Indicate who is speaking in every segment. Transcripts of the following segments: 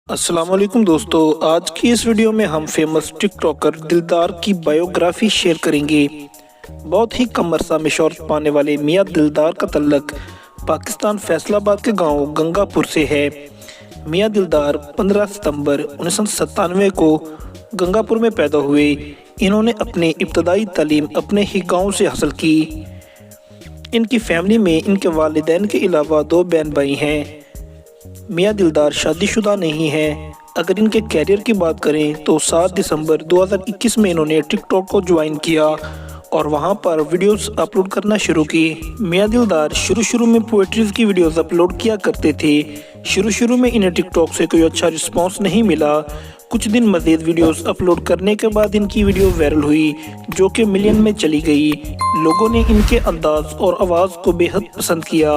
Speaker 1: السلام علیکم دوستو، آج کی اس ویڈیو میں ہم فیمس ٹک ٹاکر دلدار کی بائیوگرافی شیئر کریں گے۔ بہت ہی کم عرصہ میں شہرت پانے والے میاں دلدار کا تعلق پاکستان فیصل آباد کے گاؤں گنگا پور سے ہے۔ میاں دلدار 15 ستمبر 1997 کو گنگا پور میں پیدا ہوئے۔ انہوں نے اپنی ابتدائی تعلیم اپنے ہی گاؤں سے حاصل کی۔ ان کی فیملی میں ان کے والدین کے علاوہ 2 بہن بھائی ہیں۔ میاں دلدار شادی شدہ نہیں ہیں۔ اگر ان کے کیریئر کی بات کریں تو 7 دسمبر 2021 میں انہوں نے ٹک ٹاک کو جوائن کیا اور وہاں پر ویڈیوز اپلوڈ کرنا شروع کی۔ میاں دلدار شروع میں پوئٹریز کی ویڈیوز اپلوڈ کیا کرتے تھے۔ شروع میں انہیں ٹک ٹاک سے کوئی اچھا رسپانس نہیں ملا۔ کچھ دن مزید ویڈیوز اپلوڈ کرنے کے بعد ان کی ویڈیو وائرل ہوئی، جو کہ ملین میں چلی گئی۔ لوگوں نے ان کے انداز اور آواز کو بے حد پسند کیا۔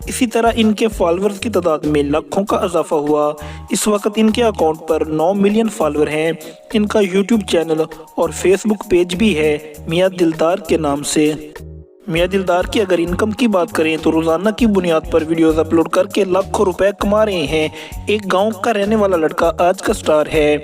Speaker 1: اسی طرح ان کے فالورز کی تعداد میں لاکھوں کا اضافہ ہوا۔ اس وقت ان کے اکاؤنٹ پر 9 ملین فالور ہیں۔ ان کا یوٹیوب چینل اور فیس بک پیج بھی ہے میاں دلدار کے نام سے۔ میاں دلدار کی اگر انکم کی بات کریں تو روزانہ کی بنیاد پر ویڈیوز اپلوڈ کر کے لاکھوں روپے کما رہے ہیں۔ ایک گاؤں کا رہنے والا لڑکا آج کا سٹار ہے۔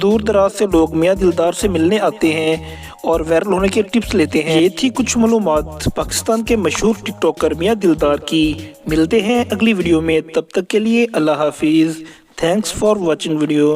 Speaker 1: دور دراز سے لوگ میاں دلدار سے ملنے آتے ہیں اور وائرل ہونے کے ٹپس لیتے ہیں۔ یہ تھی کچھ معلومات پاکستان کے مشہور ٹک ٹاکر میاں دلدار کی۔ ملتے ہیں اگلی ویڈیو میں، تب تک کے لیے اللہ حافظ۔ Thanks for watching video.